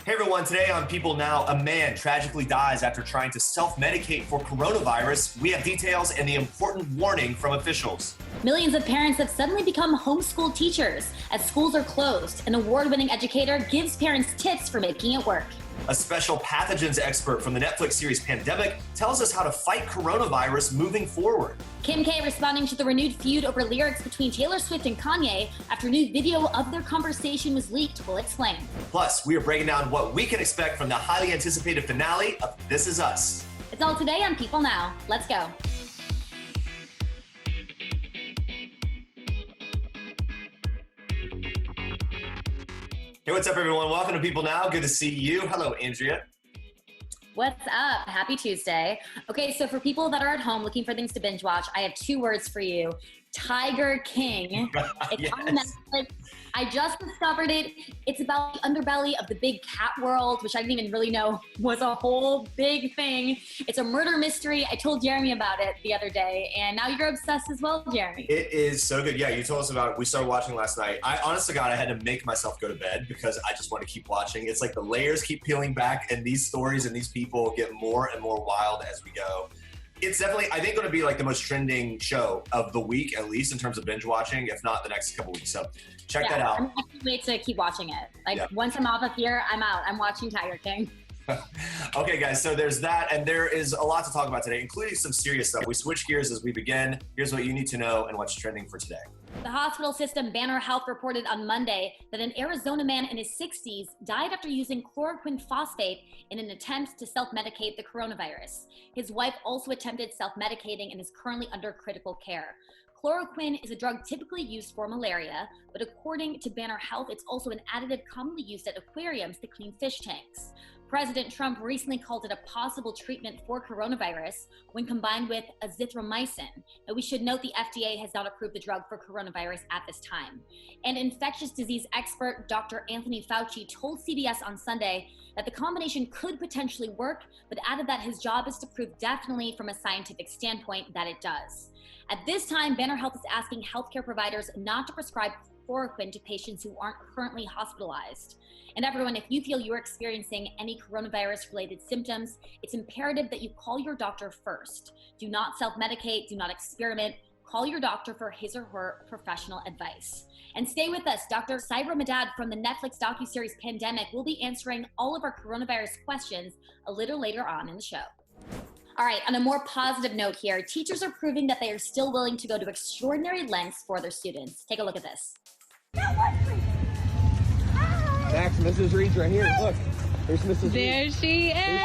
Hey everyone, today on People Now, a man tragically dies after trying to self-medicate for coronavirus. We have details and the important warning from officials. Millions of parents have suddenly become homeschool teachers as schools are closed. An award-winning educator gives parents tips for making it work. A special pathogens expert from the Netflix series Pandemic tells us how to fight coronavirus moving forward. Kim K responding to the renewed feud over lyrics between Taylor Swift and Kanye after new video of their conversation was leaked. We'll explain. Plus, we are breaking down what we can expect from the highly anticipated finale of This Is Us. It's all today on People Now. Let's go. Hey, what's up, everyone? Welcome to People Now. Good to see you. Hello, Andrea. What's up? Happy Tuesday. Okay, so for people that are at home looking for things to binge watch, I have two words for you. Tiger King. It's Yes. on Netflix. I just discovered it. It's about the underbelly of the big cat world, which I didn't even really know was a whole big thing. It's a murder mystery. I told Jeremy about it the other day, and now you're obsessed as well, Jeremy. It is so good. Yeah, you told us about it. We started watching last night. I honestly, God, I had to make myself go to bed because I just want to keep watching. It's like the layers keep peeling back, and these stories and these people get more and more wild as we go. It's definitely, I think, going to be like the most trending show of the week, at least in terms of binge watching, if not the next couple weeks. So check that out. I can't wait to keep watching it. Once I'm off of here, I'm out. I'm watching Tiger King. Okay, guys, so there's that, and there is a lot to talk about today, including some serious stuff. We switch gears as we begin. Here's what you need to know and what's trending for today. The hospital system Banner Health reported on Monday that an Arizona man in his 60s died after using chloroquine phosphate in an attempt to self-medicate the coronavirus. His wife also attempted self-medicating and is currently under critical care. Chloroquine is a drug typically used for malaria, but according to Banner Health, it's also an additive commonly used at aquariums to clean fish tanks. President Trump recently called it a possible treatment for coronavirus when combined with azithromycin. Now, we should note the FDA has not approved the drug for coronavirus at this time. And infectious disease expert Dr. Anthony Fauci told CBS on Sunday that the combination could potentially work, but added that his job is to prove definitely from a scientific standpoint that it does. At this time, Banner Health is asking healthcare providers not to prescribe chloroquine to patients who aren't currently hospitalized. And everyone, if you feel you're experiencing any coronavirus-related symptoms, it's imperative that you call your doctor first. Do not self-medicate, do not experiment. Call your doctor for his or her professional advice. And stay with us. Dr. Syra Madad from the Netflix docuseries Pandemic will be answering all of our coronavirus questions a little later on in the show. All right, on a more positive note here, teachers are proving that they are still willing to go to extraordinary lengths for their students. Take a look at this. Max, Mrs. Reed's right here. Look, there's Mrs. Reed. There she is.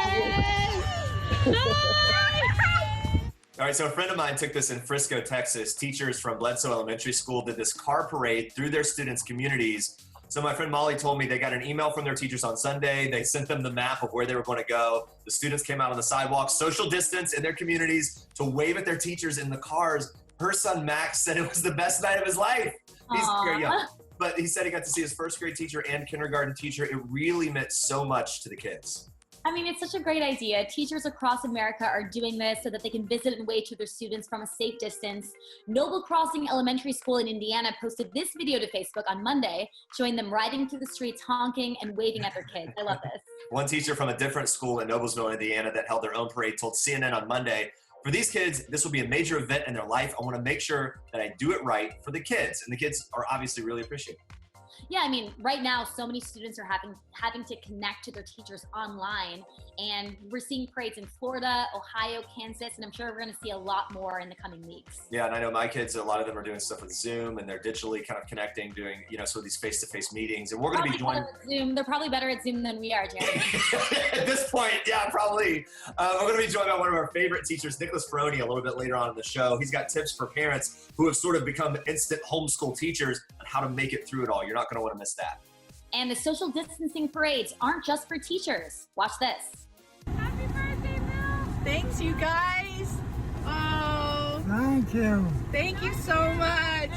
All right, so a friend of mine took this in Frisco, Texas. Teachers from Bledsoe Elementary School did this car parade through their students' communities. So my friend Molly told me they got an email from their teachers on Sunday. They sent them the map of where they were going to go. The students came out on the sidewalk, social distance in their communities to wave at their teachers in the cars. Her son Max said it was the best night of his life. He's very young. But he said he got to see his first grade teacher and kindergarten teacher. It really meant so much to the kids. I mean, it's such a great idea. Teachers across America are doing this so that they can visit and wave to their students from a safe distance. Noble Crossing Elementary School in Indiana posted this video to Facebook on Monday, showing them riding through the streets, honking and waving at their kids. I love this. One teacher from a different school in Noblesville, Indiana that held their own parade told CNN on Monday, for these kids, this will be a major event in their life. I want to make sure that I do it right for the kids. And the kids are obviously really appreciative. Yeah, I mean, right now, so many students are having to connect to their teachers online, and we're seeing parades in Florida, Ohio, Kansas, and I'm sure we're going to see a lot more in the coming weeks. Yeah, and I know my kids, a lot of them are doing stuff with Zoom, and they're digitally kind of connecting, doing, sort of these face-to-face meetings, and we're going to be joining. Zoom. They're probably better at Zoom than we are, Jeremy. At this point, yeah, probably. We're going to be joined by one of our favorite teachers, Nicholas Ferroni, a little bit later on in the show. He's got tips for parents who have sort of become instant homeschool teachers on how to make it through it all. You're not going to want to miss that. And the social distancing parades aren't just for teachers. Watch this. Happy birthday, Bill. Thanks, you guys. Oh, Thank you. thank you so much.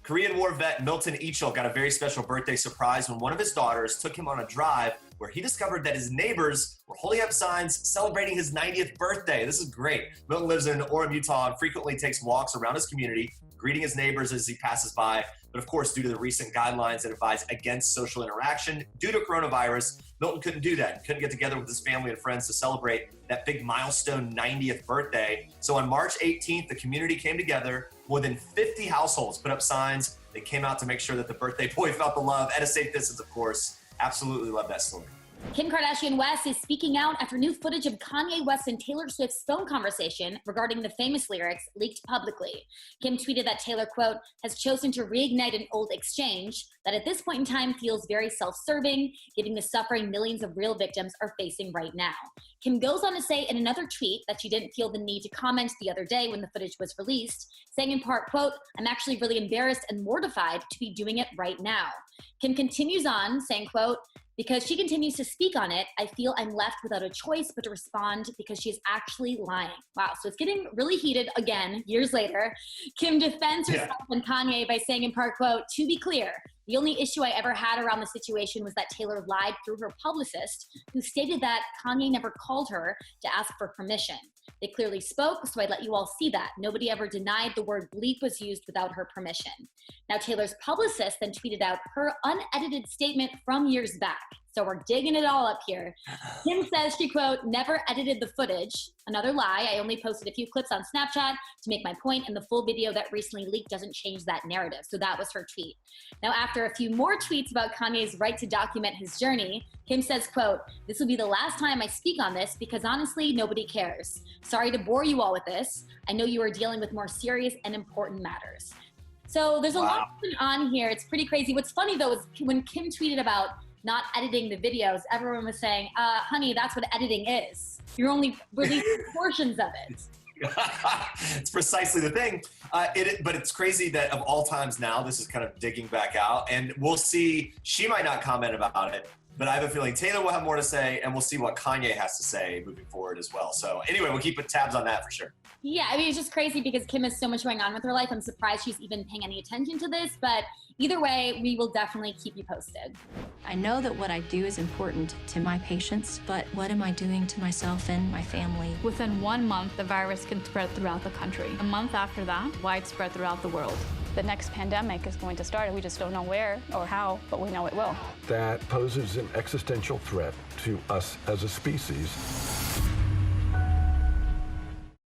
Korean War vet Milton Eachel got a very special birthday surprise when one of his daughters took him on a drive where he discovered that his neighbors were holding up signs celebrating his 90th birthday. This is great. Milton lives in Orem, Utah, and frequently takes walks around his community, greeting his neighbors as he passes by. But of course, due to the recent guidelines that advise against social interaction due to coronavirus, Milton couldn't do that. Couldn't get together with his family and friends to celebrate that big milestone 90th birthday. So on March 18th, the community came together. More than 50 households put up signs. They came out to make sure that the birthday boy felt the love at a safe distance, of course. Absolutely love that story. Kim Kardashian West is speaking out after new footage of Kanye West and Taylor Swift's phone conversation regarding the famous lyrics leaked publicly. Kim tweeted that Taylor, quote, has chosen to reignite an old exchange that at this point in time feels very self-serving, giving the suffering millions of real victims are facing right now. Kim goes on to say in another tweet that she didn't feel the need to comment the other day when the footage was released, saying in part, quote, I'm actually really embarrassed and mortified to be doing it right now. Kim continues on saying, quote, because she continues to speak on it, I feel I'm left without a choice but to respond because she's actually lying. Wow, so it's getting really heated again, years later. Kim defends herself and Kanye by saying in part, quote, to be clear, the only issue I ever had around the situation was that Taylor lied through her publicist, who stated that Kanye never called her to ask for permission. They clearly spoke, so I let you all see that. Nobody ever denied the word bleep was used without her permission. Now, Taylor's publicist then tweeted out her unedited statement from years back. So we're digging it all up here. Kim says she, quote, never edited the footage. Another lie. I only posted a few clips on Snapchat to make my point, and the full video that recently leaked doesn't change that narrative. So that was her tweet. Now, after a few more tweets about Kanye's right to document his journey, Kim says, quote, this will be the last time I speak on this because honestly, nobody cares. Sorry to bore you all with this. I know you are dealing with more serious and important matters. So there's a lot going on here. It's pretty crazy. What's funny though is when Kim tweeted about not editing the videos, everyone was saying, honey, that's what editing is. You're only releasing portions of it. It's precisely the thing. But it's crazy that of all times now, this is kind of digging back out, and we'll see. She might not comment about it, but I have a feeling Taylor will have more to say, and we'll see what Kanye has to say moving forward as well. So anyway, we'll keep tabs on that for sure. Yeah, I mean, it's just crazy because Kim has so much going on with her life. I'm surprised she's even paying any attention to this, but either way, we will definitely keep you posted. I know that what I do is important to my patients, but what am I doing to myself and my family? Within 1 month, the virus can spread throughout the country. A month after that, widespread throughout the world. The next pandemic is going to start. We just don't know where or how, but we know it will. That poses an existential threat to us as a species.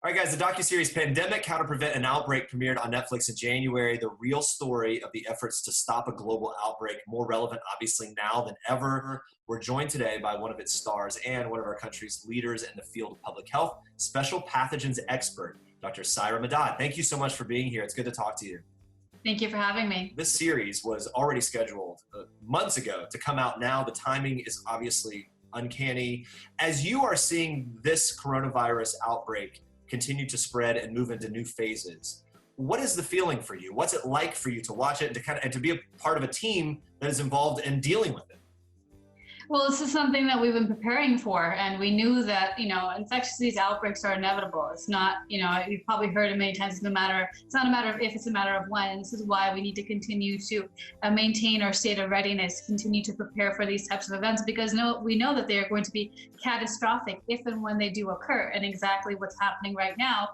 All right, guys, the docuseries Pandemic, How to Prevent an Outbreak premiered on Netflix in January. The real story of the efforts to stop a global outbreak, more relevant, obviously, now than ever. We're joined today by one of its stars and one of our country's leaders in the field of public health, special pathogens expert, Dr. Syra Madad. Thank you so much for being here. It's good to talk to you. Thank you for having me. This series was already scheduled months ago to come out now. The timing is obviously uncanny. As you are seeing this coronavirus outbreak continue to spread and move into new phases, what is the feeling for you? What's it like for you to watch it and to be a part of a team that is involved in dealing with it? Well, this is something that we've been preparing for, and we knew that, infectious disease outbreaks are inevitable. It's not, you've probably heard it many times, it's not a matter of if, it's a matter of when. And this is why we need to continue to maintain our state of readiness, continue to prepare for these types of events, because we know that they are going to be catastrophic if and when they do occur. And exactly what's happening right now,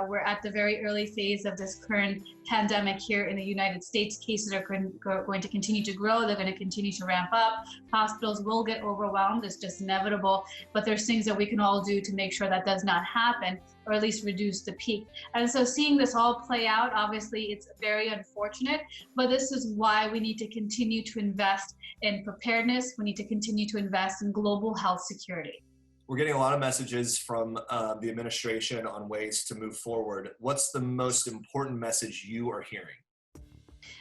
we're at the very early phase of this current pandemic here in the United States. Cases are going to continue to grow. They're going to continue to ramp up. Hospitals will get overwhelmed. It's just inevitable. But there's things that we can all do to make sure that does not happen, or at least reduce the peak. And so seeing this all play out, obviously it's very unfortunate, but this is why we need to continue to invest in preparedness. We need to continue to invest in global health security. We're getting a lot of messages from the administration on ways to move forward. What's the most important message you are hearing?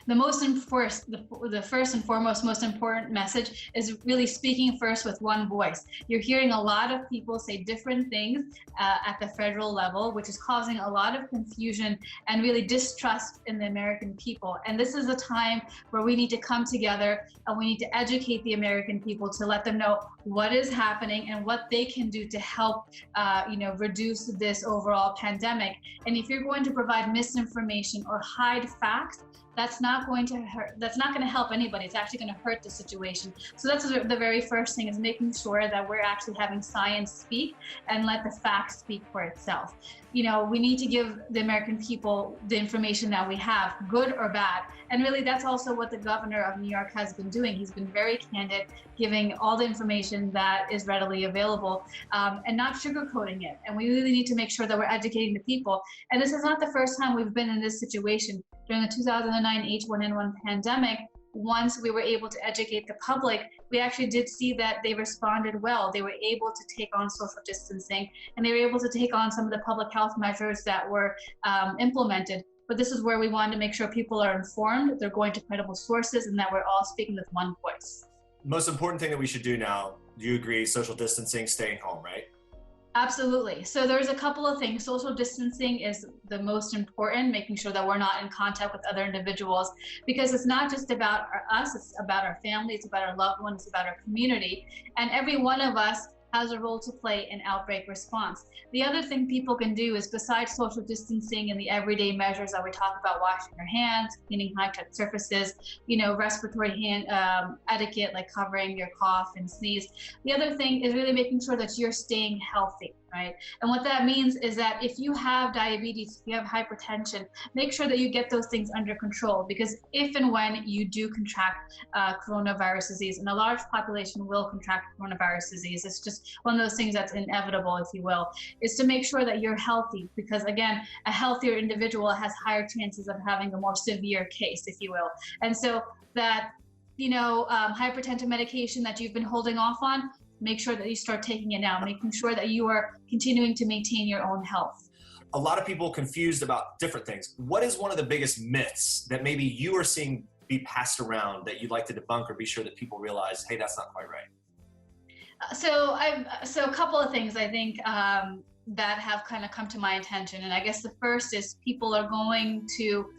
The first and foremost most important message is really speaking first with one voice. You're hearing a lot of people say different things at the federal level, which is causing a lot of confusion and really distrust in the American people. And this is a time where we need to come together and we need to educate the American people to let them know what is happening and what they can do to help reduce this overall pandemic. And if you're going to provide misinformation or hide facts, that's not going to hurt. That's not going to help anybody. It's actually going to hurt the situation. So that's the very first thing, is making sure that we're actually having science speak and let the facts speak for itself. You know, we need to give the American people the information that we have, good or bad. And really, that's also what the governor of New York has been doing. He's been very candid, giving all the information that is readily available, and not sugarcoating it. And we really need to make sure that we're educating the people. And this is not the first time we've been in this situation. During the 2009 H1N1 pandemic, once we were able to educate the public, we actually did see that they responded well. They were able to take on social distancing, and they were able to take on some of the public health measures that were implemented. But this is where we wanted to make sure people are informed, they're going to credible sources, and that we're all speaking with one voice. Most important thing that we should do now, do you agree, social distancing, staying home, right? Absolutely. So there's a couple of things. Social distancing is the most important, making sure that we're not in contact with other individuals, because it's not just about us, it's about our family, it's about our loved ones, it's about our community. And every one of us has a role to play in outbreak response. The other thing people can do is, besides social distancing and the everyday measures that we talk about, washing your hands, cleaning high-touch surfaces, you know, respiratory hand etiquette, like covering your cough and sneeze. The other thing is really making sure that you're staying healthy, right? And what that means is that if you have diabetes, if you have hypertension, make sure that you get those things under control, because if and when you do contract coronavirus disease, and a large population will contract coronavirus disease, it's just one of those things that's inevitable, if you will, is to make sure that you're healthy, because again, a healthier individual has higher chances of having a more severe case, if you will. And so that, you know, hypertensive medication that you've been holding off on, make sure that you start taking it now, making sure that you are continuing to maintain your own health. A lot of people confused about different things. What is one of the biggest myths that maybe you are seeing be passed around that you'd like to debunk, or be sure that people realize, hey, that's not quite right? So a couple of things I think that have kind of come to my attention. And I guess the first is people are going to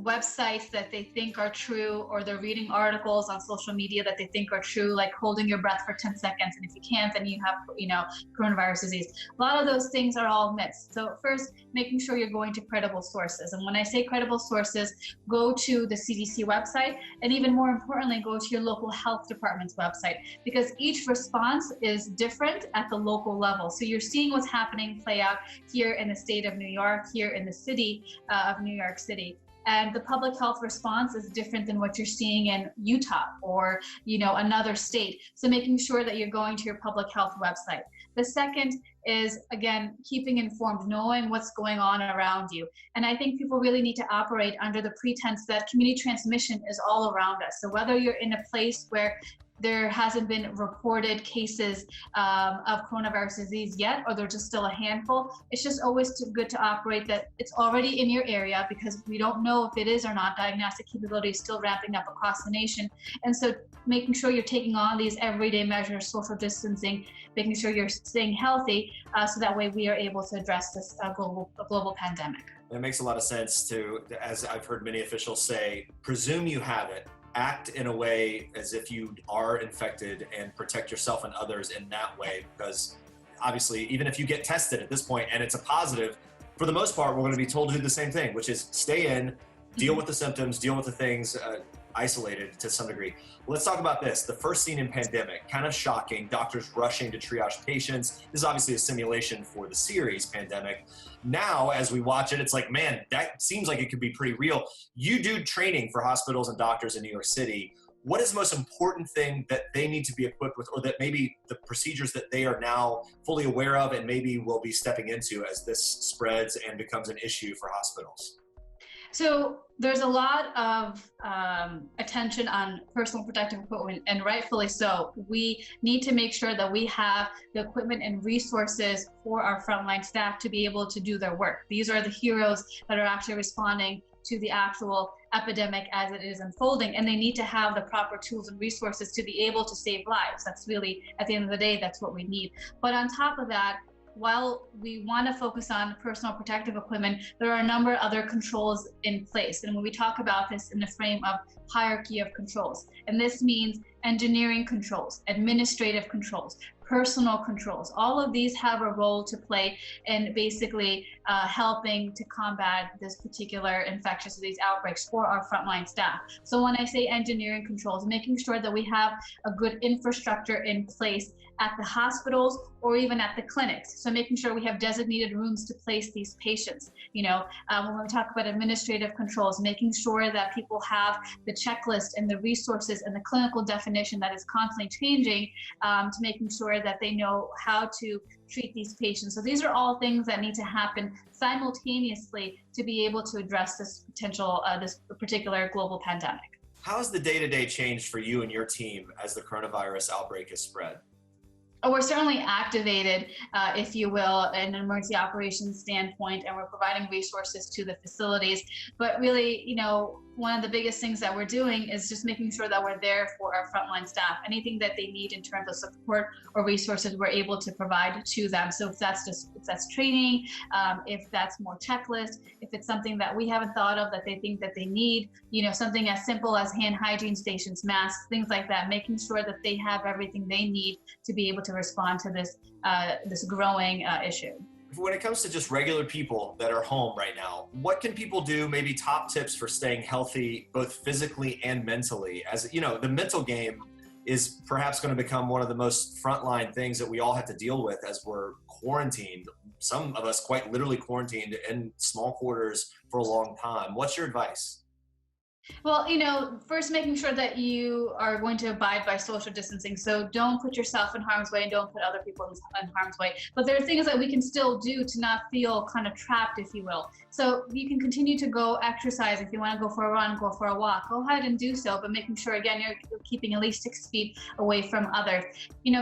websites that they think are true, or they're reading articles on social media that they think are true, like holding your breath for 10 seconds. And if you can't, then you have, you know, coronavirus disease. A lot of those things are all myths. So first, making sure you're going to credible sources. And when I say credible sources, go to the CDC website, and even more importantly, go to your local health department's website, because each response is different at the local level. So you're seeing what's happening play out here in the state of New York, here in the city of New York City. And the public health response is different than what you're seeing in Utah or, you know, another state. So making sure that you're going to your public health website. The second is, again, keeping informed, knowing what's going on around you. And I think people really need to operate under the pretense that community transmission is all around us. So whether you're in a place where there hasn't been reported cases of coronavirus disease yet, or there's just still a handful, it's just always good to operate that it's already in your area, because we don't know if it is or not. Diagnostic capability is still ramping up across the nation. And so making sure you're taking on these everyday measures, social distancing, making sure you're staying healthy, so that way we are able to address this global pandemic. It makes a lot of sense to, as I've heard many officials say, presume you have it, act in a way as if you are infected, and protect yourself and others in that way, because obviously, even if you get tested at this point and it's a positive, for the most part, we're going to be told to do the same thing, which is stay in, deal with the symptoms, deal with the things, isolated to some degree. Let's talk about this. The first scene in Pandemic, kind of shocking, doctors rushing to triage patients. This is obviously a simulation for the series Pandemic. Now, as we watch it, it's like, man, that seems like it could be pretty real. You do training for hospitals and doctors in New York City. What is the most important thing that they need to be equipped with, or that maybe the procedures that they are now fully aware of and maybe will be stepping into as this spreads and becomes an issue for hospitals? So there's a lot of attention on personal protective equipment, and rightfully so. We need to make sure that we have the equipment and resources for our frontline staff to be able to do their work. These are the heroes that are actually responding to the actual epidemic as it is unfolding, and they need to have the proper tools and resources to be able to save lives. That's really, at the end of the day, that's what we need. But on top of that, while we want to focus on personal protective equipment, there are a number of other controls in place. And when we talk about this in the frame of hierarchy of controls, and this means engineering controls, administrative controls, personal controls, all of these have a role to play in basically helping to combat this particular infectious disease outbreaks for our frontline staff. So when I say engineering controls, making sure that we have a good infrastructure in place at the hospitals or even at the clinics. So making sure we have designated rooms to place these patients. When we talk about administrative controls, making sure that people have the checklist and the resources and the clinical definition that is constantly changing, to making sure that they know how to treat these patients. So these are all things that need to happen simultaneously to be able to address this particular global pandemic. How has the day-to-day changed for you and your team as the coronavirus outbreak has spread? We're certainly activated, if you will, in an emergency operations standpoint, and we're providing resources to the facilities. But really, one of the biggest things that we're doing is just making sure that we're there for our frontline staff. Anything that they need in terms of support or resources, we're able to provide to them. So if that's training, if that's more checklist, if it's something that we haven't thought of that they think that they need, something as simple as hand hygiene stations, masks, things like that, making sure that they have everything they need to be able to respond to this growing issue. When it comes to just regular people that are home right now, what can people do, maybe top tips for staying healthy, both physically and mentally? As the mental game is perhaps going to become one of the most frontline things that we all have to deal with as we're quarantined. Some of us quite literally quarantined in small quarters for a long time. What's your advice? Well, first making sure that you are going to abide by social distancing. So don't put yourself in harm's way and don't put other people in harm's way. But there are things that we can still do to not feel kind of trapped, if you will. So you can continue to go exercise. If you want to go for a run, go for a walk, go ahead and do so, but making sure, again, you're keeping at least 6 feet away from others.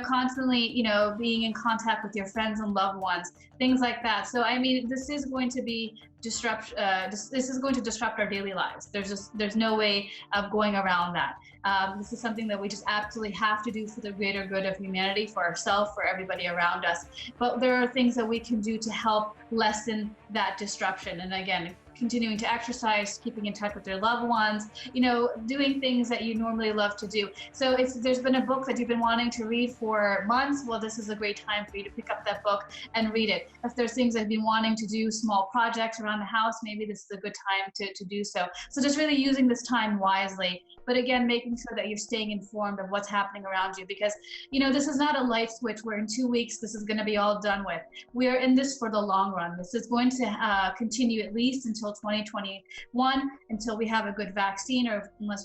Constantly, being in contact with your friends and loved ones, things like that. So, this is going to be this is going to disrupt our daily lives. There's no way of going around that. This is something that we just absolutely have to do for the greater good of humanity, for ourselves, for everybody around us. But there are things that we can do to help lessen that disruption. And again, continuing to exercise, keeping in touch with their loved ones, doing things that you normally love to do. So if there's been a book that you've been wanting to read for months, well, this is a great time for you to pick up that book and read it. If there's things that you've been wanting to do, small projects around the house, maybe this is a good time to do so. So just really using this time wisely. But again, making sure that you're staying informed of what's happening around you, because, this is not a light switch where in 2 weeks, this is going to be all done with. We are in this for the long run. This is going to continue at least until 2021, until we have a good vaccine, or until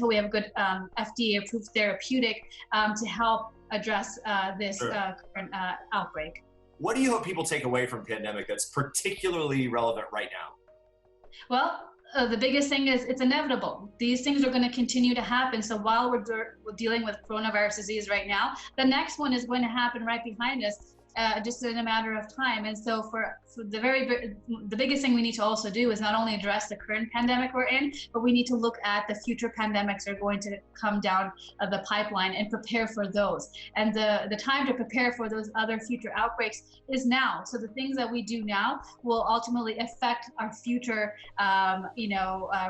we have a good FDA-approved therapeutic to help address this current outbreak. What do you hope people take away from pandemic that's particularly relevant right now? Well, the biggest thing is it's inevitable. These things are going to continue to happen. So while we're dealing with coronavirus disease right now, the next one is going to happen right behind us, just in a matter of time. And so for the biggest thing we need to also do is not only address the current pandemic we're in, but we need to look at the future pandemics that are going to come down the pipeline and prepare for those. And the time to prepare for those other future outbreaks is now. So the things that we do now will ultimately affect our future,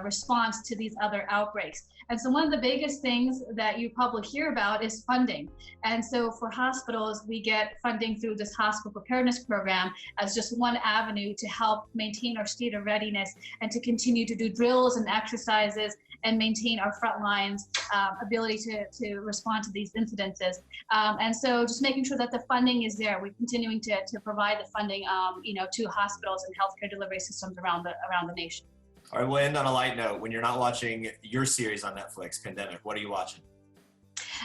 response to these other outbreaks. And so one of the biggest things that you probably hear about is funding. And so for hospitals, we get funding through this hospital preparedness program as just one avenue to help maintain our state of readiness and to continue to do drills and exercises and maintain our front lines ability to respond to these incidences. And so just making sure that the funding is there. We're continuing to provide the funding to hospitals and healthcare delivery systems around the nation. All right, we'll end on a light note. When you're not watching your series on Netflix, Pandemic, what are you watching?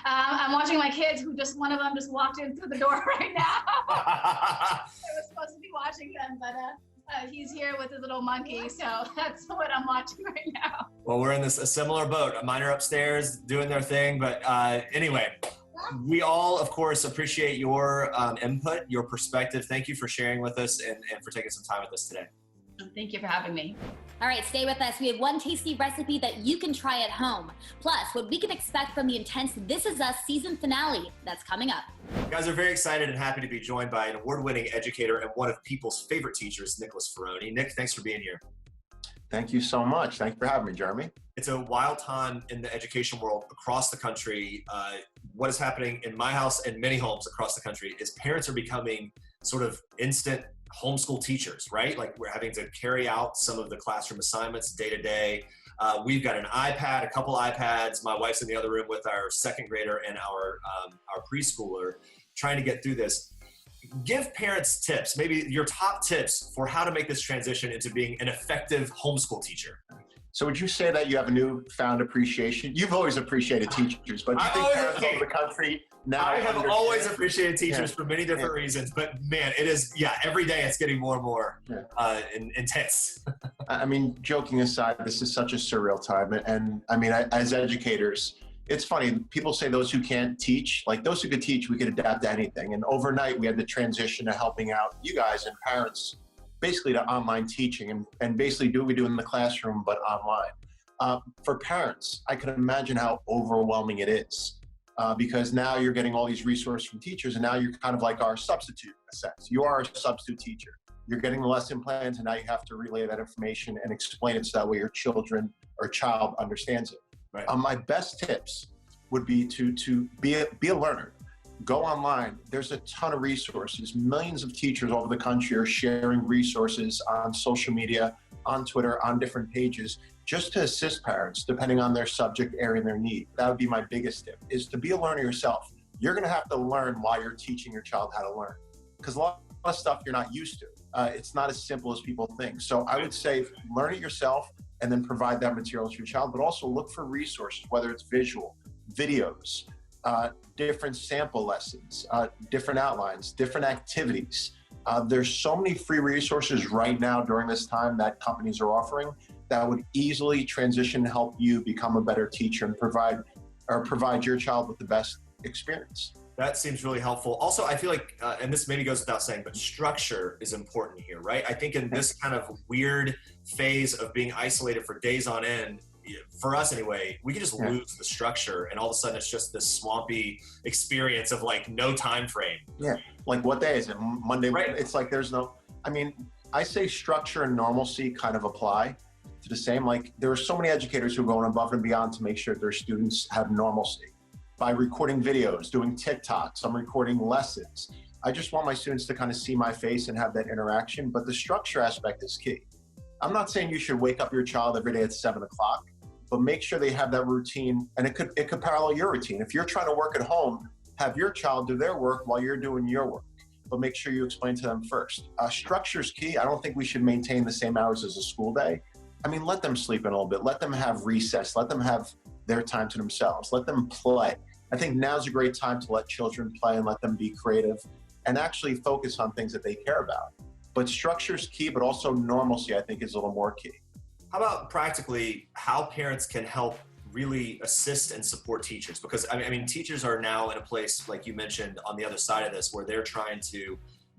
I'm watching my kids, one of them just walked in through the door right now. I was supposed to be watching them, but he's here with his little monkey, so that's what I'm watching right now. Well, we're in a similar boat. Mine are upstairs doing their thing, but anyway, we all, of course, appreciate your input, your perspective. Thank you for sharing with us and for taking some time with us today. Thank you for having me. All right, stay with us. We have one tasty recipe that you can try at home. Plus, what we can expect from the intense This Is Us season finale that's coming up. You guys are very excited and happy to be joined by an award-winning educator and one of people's favorite teachers, Nicholas Ferroni. Nick, thanks for being here. Thank you so much. Thanks for having me, Jeremy. It's a wild time in the education world across the country. What is happening in my house and many homes across the country is parents are becoming sort of instant homeschool teachers, right? Like we're having to carry out some of the classroom assignments day to day. We've got an iPad, a couple iPads. My wife's in the other room with our second grader and our preschooler trying to get through this. Give parents tips, maybe your top tips for how to make this transition into being an effective homeschool teacher. So would you say that you have a newfound appreciation? You've always appreciated teachers, but do you think parents over the country now I have understand? always appreciated teachers for many different reasons, but man, it is, every day it's getting more and more intense. I mean, joking aside, this is such a surreal time. And I mean, as educators, it's funny, people say those who can't teach, like those who could teach, we could adapt to anything. And overnight, we had the transition to helping out you guys and parents, basically to online teaching and basically do what we do in the classroom, but online. For parents, I can imagine how overwhelming it is because now you're getting all these resources from teachers and now you're kind of like our substitute in a sense. You are a substitute teacher. You're getting the lesson plans and now you have to relay that information and explain it so that way your children or child understands it. Right. My best tips would be to be a learner. Go online. There's a ton of resources. Millions of teachers all over the country are sharing resources on social media, on Twitter, on different pages, just to assist parents depending on their subject area and their need. That would be my biggest tip, is to be a learner yourself. You're going to have to learn while you're teaching your child how to learn, because a lot of stuff you're not used to. It's not as simple as people think. So I would say learn it yourself and then provide that material to your child, but also look for resources, whether it's visual, videos, different sample lessons, different outlines, different activities. There's so many free resources right now during this time that companies are offering that would easily transition to help you become a better teacher and provide your child with the best experience. That seems really helpful. Also, I feel like, and this maybe goes without saying, but structure is important here, right? I think in this kind of weird phase of being isolated for days on end, for us anyway, we can just lose the structure and all of a sudden it's just this swampy experience of like no time frame. Yeah, like what day is it? Monday? Right. It's like there's no, I mean, I say structure and normalcy kind of apply to the same. Like there are so many educators who are going above and beyond to make sure their students have normalcy. By recording videos, doing TikToks, I'm recording lessons. I just want my students to kind of see my face and have that interaction, but the structure aspect is key. I'm not saying you should wake up your child every day at 7 o'clock, but make sure they have that routine, and it could parallel your routine. If you're trying to work at home, have your child do their work while you're doing your work, but make sure you explain to them first. Structure is key. I don't think we should maintain the same hours as a school day. I mean, let them sleep in a little bit. Let them have recess. Let them have their time to themselves. Let them play. I think now's a great time to let children play and let them be creative and actually focus on things that they care about. But structure is key, but also normalcy, I think, is a little more key. How about practically how parents can help really assist and support teachers? Because I mean, teachers are now in a place, like you mentioned, on the other side of this, where they're trying to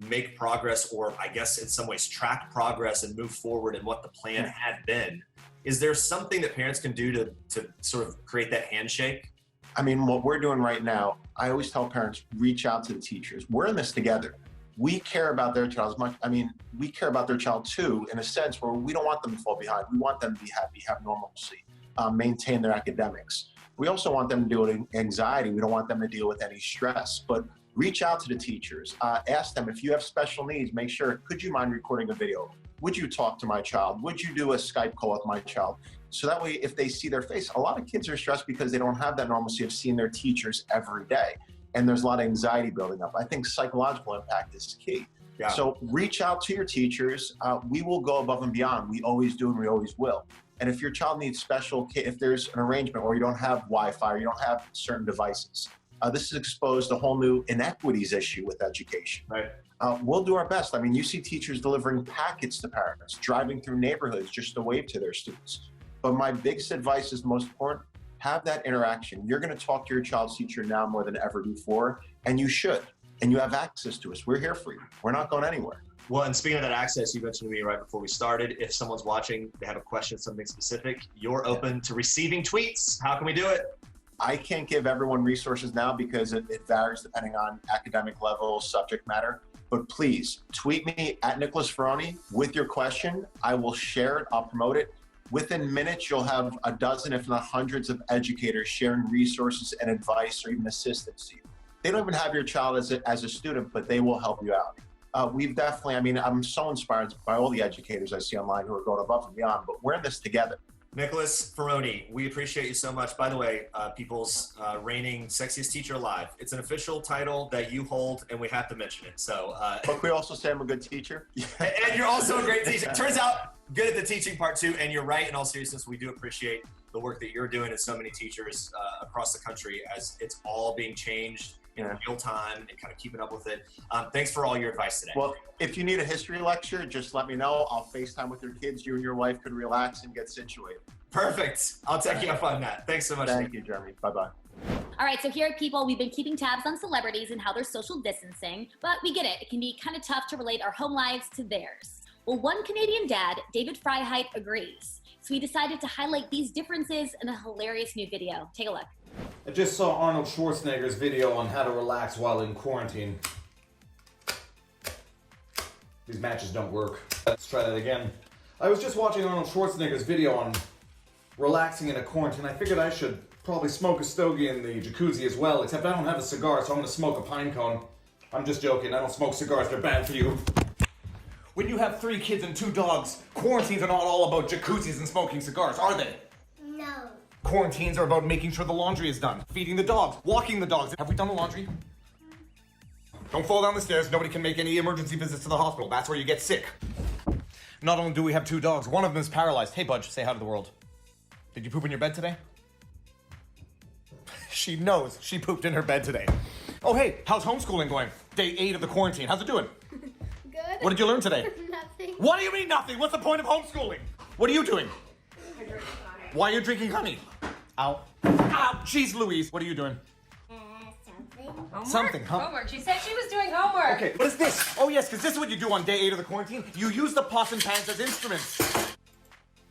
make progress, or I guess in some ways track progress and move forward in what the plan had been. Is there something that parents can do to sort of create that handshake? I mean, what we're doing right now, I always tell parents, reach out to the teachers. We're in this together. We care about their child as much. I mean, we care about their child too, in a sense where we don't want them to fall behind. We want them to be happy, have normalcy, maintain their academics. We also want them to deal with anxiety. We don't want them to deal with any stress, but reach out to the teachers. Ask them if you have special needs, make sure, could you mind recording a video? Would you talk to my child? Would you do a Skype call with my child? So that way, if they see their face, a lot of kids are stressed because they don't have that normalcy of seeing their teachers every day. And there's a lot of anxiety building up. I think psychological impact is key. Yeah. So reach out to your teachers. We will go above and beyond. We always do and we always will. And if your child needs if there's an arrangement where you don't have Wi-Fi or you don't have certain devices, this has exposed a whole new inequities issue with education. Right. We'll do our best. I mean, you see teachers delivering packets to parents, driving through neighborhoods just to wave to their students. But my biggest advice is most important, have that interaction. You're going to talk to your child's teacher now more than ever before, and you should. And you have access to us. We're here for you. We're not going anywhere. Well, and speaking of that access, you mentioned to me right before we started, if someone's watching, they have a question, something specific, you're open to receiving tweets. How can we do it? I can't give everyone resources now because it varies depending on academic level, subject matter. But please tweet me at Nicholas Ferroni with your question. I will share it. I'll promote it. Within minutes, you'll have a dozen, if not hundreds, of educators sharing resources and advice or even assistance to you. They don't even have your child as a student, but they will help you out. we've definitely, I mean, I'm so inspired by all the educators I see online who are going above and beyond, but we're in this together. Nicholas Ferroni, we appreciate you so much. By the way, People's reigning sexiest teacher alive. It's an official title that you hold, and we have to mention it. So, but we also say I'm a good teacher. And you're also a great teacher. Turns out, good at the teaching part too. And you're right. In all seriousness, we do appreciate the work that you're doing as so many teachers across the country, as it's all being changed in real time and kind of keeping up with it. Thanks for all your advice today. Well, if you need a history lecture, just let me know. I'll FaceTime with your kids. You and your wife could relax and get situated. Perfect. I'll take you up on that. Thanks so much. Thank you, Jeremy. Bye-bye. All right, so here at People, we've been keeping tabs on celebrities and how they're social distancing, but we get it. It can be kind of tough to relate our home lives to theirs. Well, one Canadian dad, David Freiheit, agrees. So we decided to highlight these differences in a hilarious new video. Take a look. I just saw Arnold Schwarzenegger's video on how to relax while in quarantine. These matches don't work. Let's try that again. I was just watching Arnold Schwarzenegger's video on relaxing in a quarantine. I figured I should probably smoke a stogie in the jacuzzi as well, except I don't have a cigar, so I'm gonna smoke a pine cone. I'm just joking, I don't smoke cigars, they're bad for you. When you have 3 kids and 2 dogs, quarantines are not all about jacuzzis and smoking cigars, are they? No. Quarantines are about making sure the laundry is done, feeding the dogs, walking the dogs. Have we done the laundry? Don't fall down the stairs. Nobody can make any emergency visits to the hospital. That's where you get sick. Not only do we have 2 dogs, one of them is paralyzed. Hey, Budge, say hi to the world. Did you poop in your bed today? She knows she pooped in her bed today. Oh, hey, how's homeschooling going? Day 8 of the quarantine. How's it doing? Good. What did you learn today? Nothing. What do you mean nothing? What's the point of homeschooling? What are you doing? Why are you drinking honey? Ow. Ow, jeez Louise. What are you doing? Something. Homework? Something, huh? Homework. She said she was doing homework. Okay, what is this? Oh yes, because this is what you do on day 8 of the quarantine. You use the pots and pans as instruments.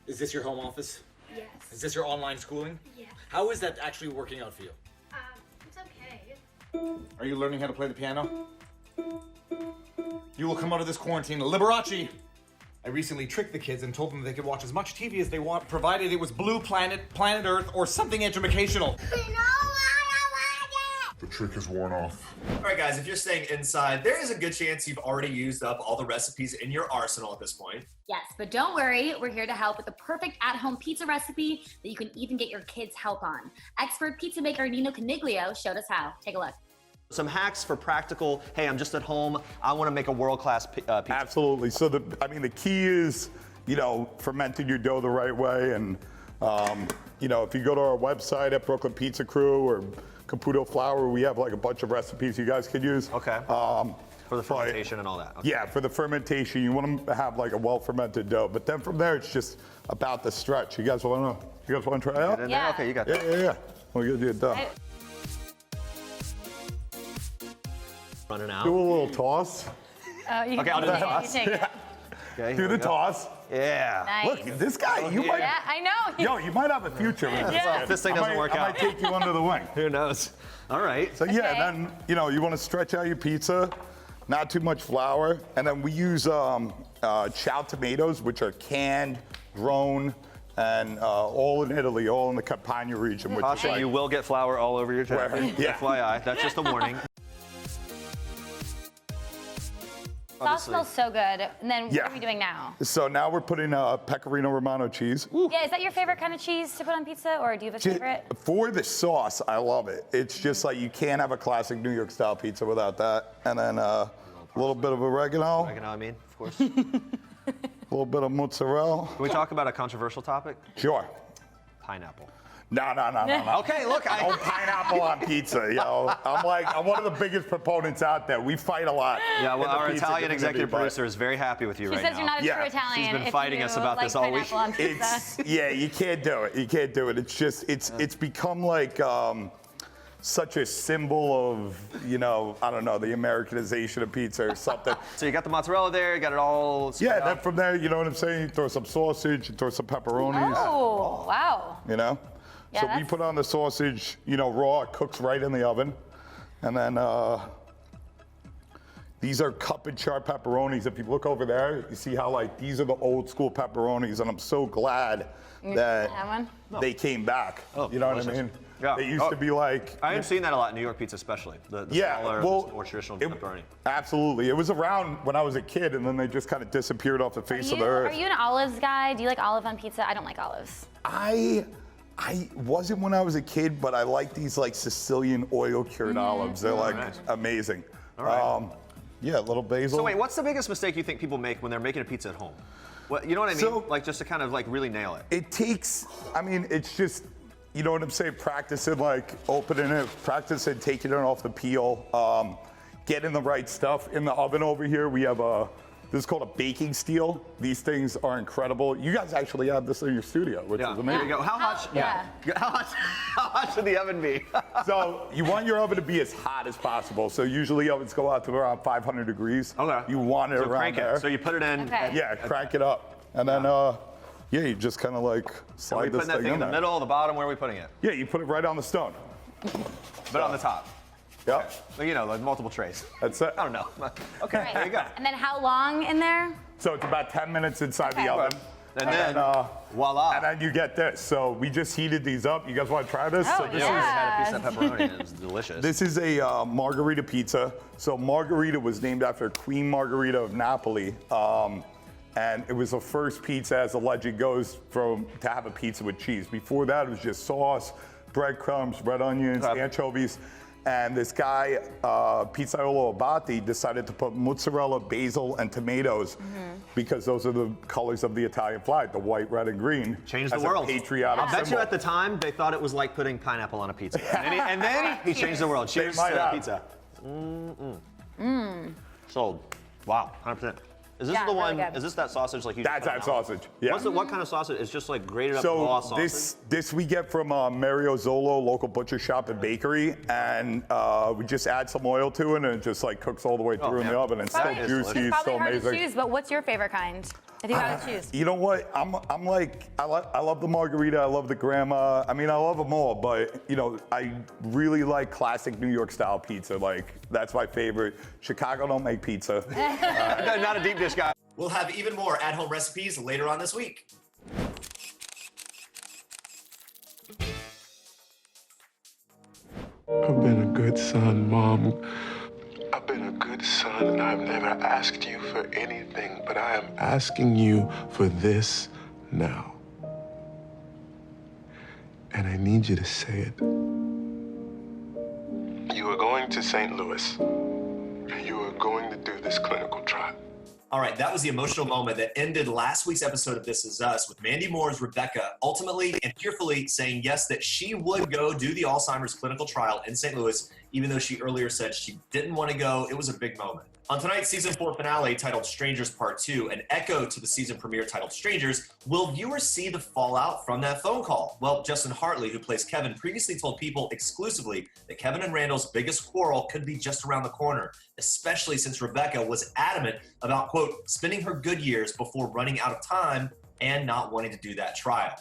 Is this your home office? Yes. Is this your online schooling? Yeah. How is that actually working out for you? It's okay. Are you learning how to play the piano? You will come out of this quarantine Liberace. I recently tricked the kids and told them they could watch as much TV as they want, provided it was Blue Planet, Planet Earth, or something educational. The trick is worn off. All right, guys, if you're staying inside, there is a good chance you've already used up all the recipes in your arsenal at this point. Yes, but don't worry, we're here to help with the perfect at-home pizza recipe that you can even get your kids help on. Expert pizza maker Nino Coniglio showed us how. Take a look. Some hacks for practical, hey, I'm just at home, I want to make a world-class pizza. Absolutely. So, the key is, fermenting your dough the right way. And, if you go to our website at Brooklyn Pizza Crew or Caputo Flour, we have like a bunch of recipes you guys could use. Okay. For the fermentation and all that. Okay. Yeah, for the fermentation, you want to have like a well-fermented dough. But then from there, it's just about the stretch. You guys want to try out? Yeah. Okay, you got that. Yeah. We're going to do it done. Running out. Do a little toss. Okay, I'll do the toss. You take it. Okay, do the toss. Yeah. Nice. Look, this guy, you might. Yeah, I know. Yo, you might have a future with this. Yeah. If this thing doesn't work out. I might take you under the wing. Who knows? All right. So yeah, then you want to stretch out your pizza, not too much flour, and then we use chow tomatoes, which are canned, grown, and all in Italy, all in the Campania region. Which Caution, you will get flour all over your jacket. Yeah. FYI, that's just a warning. Sauce smells so good. And then what are we doing now? So now we're putting Pecorino Romano cheese. Yeah, is that your favorite kind of cheese to put on pizza, or do you have a favorite? For the sauce, I love it. It's just like you can't have a classic New York style pizza without that. And then a little bit of oregano. Oregano, I mean, of course. A little bit of mozzarella. Can we talk about a controversial topic? Sure. Pineapple. No. Okay, look, No pineapple on pizza, yo. I'm one of the biggest proponents out there. We fight a lot. Yeah, well, our Italian executive but producer is very happy with you She right says now. you're not a true Italian. She's been if fighting you us about like this all week. pineapple on pizza. You can't do it. You can't do it. It's just, it's become like such a symbol of, I don't know, the Americanization of pizza or something. So you got the mozzarella there, you got it all spread out. Then from there, you know what I'm saying? You throw some sausage, you throw some pepperonis. Oh, wow. So we put on the sausage, raw, it cooks right in the oven. And then these are cup and char pepperonis. If you look over there, you see how these are the old school pepperonis, and I'm so glad that they came back. Oh, you know delicious. what I mean? Yeah. It used to be like. I am seeing that a lot in New York pizza, especially. The smaller, more traditional pepperoni. Absolutely. It was around when I was a kid, and then they just kind of disappeared off the face of the earth. Are you an olives guy? Do you like olive on pizza? I don't like olives. I wasn't when I was a kid, but I like these like Sicilian oil cured olives. They're like amazing. All right. Yeah, a little basil. So wait, what's the biggest mistake you think people make when they're making a pizza at home? What, you know what I mean? So, like just to kind of like really nail it. It takes, I mean, it's just, you know what I'm saying? Practicing like opening it, practicing taking it off the peel, getting the right stuff. In the oven over here, we have this is called a baking steel. These things are incredible. You guys actually have this in your studio, which is amazing. There you go. How hot? How hot should the oven be? So you want your oven to be as hot as possible. So usually ovens go out to around 500 degrees. Okay. You want it So around crank there. it. So you put it in. Okay. Yeah, crank it up, and then you just kind of like Are we slide this putting that thing in the there. middle, the bottom? Where are we putting it? Yeah, you put it right on the stone. But on the top. Yep. So, you know, like multiple trays. That's it. I don't know. Okay, there you go. And then how long in there? So it's about 10 minutes inside the oven. And then, voila. And then you get this. So we just heated these up. You guys want to try this? Oh, So this I had a piece of pepperoni and it was delicious. This is a margarita pizza. So margarita was named after Queen Margherita of Napoli. And it was the first pizza, as the legend goes, to have a pizza with cheese. Before that, it was just sauce, breadcrumbs, red onions, anchovies. And this guy, Pizzaiolo Abati, decided to put mozzarella, basil, and tomatoes because those are the colors of the Italian flag, the white, red, and green. Changed the as world. A patriotic I bet symbol. you at the time they thought it was like putting pineapple on a pizza. And then he changed the world. Cheers to pizza. Sold. Wow, 100%. Is this the one? Is this that sausage like you? That's that sausage. Yeah. What kind of sausage? It's just like grated up raw sausage. So this we get from Mario Zolo, local butcher shop and bakery, and we just add some oil to it, and it just like cooks all the way through in the oven. It's so juicy, It's probably so hard amazing. to choose, but what's your favorite kind? If you gotta choose. You know what? I'm like I love the margarita. I love the grandma. I mean, I love them all, but you know, I really like classic New York style pizza. Like that's my favorite. Chicago don't make pizza. Not a deep dish guy. We'll have even more at-home recipes later on this week. I've been a good son, Mom. I've been a good son, and I've never asked you for anything, but I am asking you for this now. And I need you to say it. You are going to St. Louis. You are going to do this clinical trial. All right, that was the emotional moment that ended last week's episode of This Is Us with Mandy Moore's Rebecca ultimately and tearfully saying yes, that she would go do the Alzheimer's clinical trial in St. Louis, even though she earlier said she didn't want to go. It was a big moment. On tonight's season 4 finale titled Strangers Part 2, an echo to the season premiere titled Strangers, will viewers see the fallout from that phone call? Well, Justin Hartley, who plays Kevin, previously told People exclusively that Kevin and Randall's biggest quarrel could be just around the corner, especially since Rebecca was adamant about, quote, spending her good years before running out of time and not wanting to do that trial.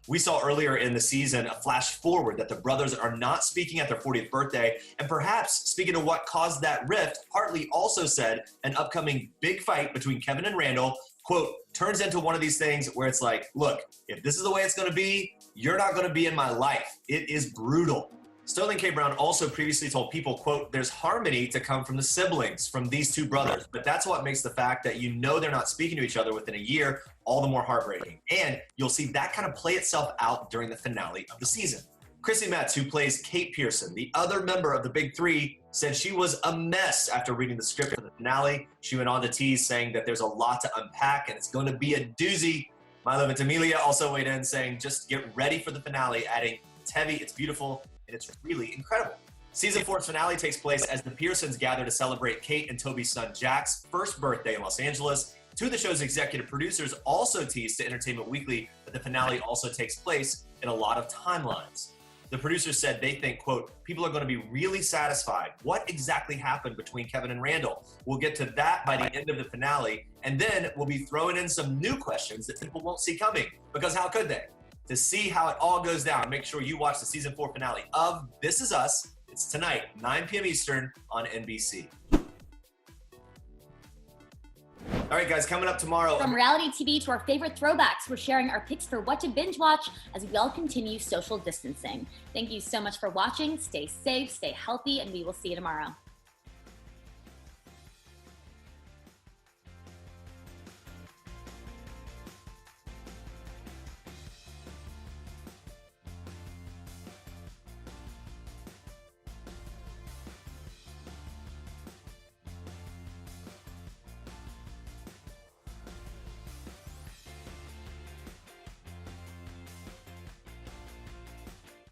We saw earlier in the season a flash forward that the brothers are not speaking at their 40th birthday, and perhaps speaking of what caused that rift, Hartley also said an upcoming big fight between Kevin and Randall, quote, turns into one of these things where it's like, look, if this is the way it's gonna be, you're not gonna be in my life. It is brutal. Sterling K. Brown also previously told People, quote, there's harmony to come from the siblings, from these two brothers, but that's what makes the fact that you know they're not speaking to each other within a year all the more heartbreaking. And you'll see that kind of play itself out during the finale of the season. Chrissy Metz, who plays Kate Pearson, the other member of the Big Three, said she was a mess after reading the script for the finale. She went on to tease, saying that there's a lot to unpack and it's going to be a doozy. Milo Ventimiglia also weighed in, saying just get ready for the finale, adding, it's heavy, it's beautiful, and it's really incredible. Season 4's finale takes place as the Pearsons gather to celebrate Kate and Toby's son Jack's first birthday in Los Angeles. Two of the show's executive producers also teased to Entertainment Weekly that the finale also takes place in a lot of timelines. The producers said they think, quote, people are going to be really satisfied. What exactly happened between Kevin and Randall? We'll get to that by the end of the finale, and then we'll be throwing in some new questions that people won't see coming, because how could they? To see how it all goes down, make sure you watch the season 4 finale of This Is Us. It's tonight, 9 p.m. Eastern on NBC. All right, guys, coming up tomorrow. From reality TV to our favorite throwbacks, we're sharing our picks for what to binge watch as we all continue social distancing. Thank you so much for watching. Stay safe, stay healthy, and we will see you tomorrow.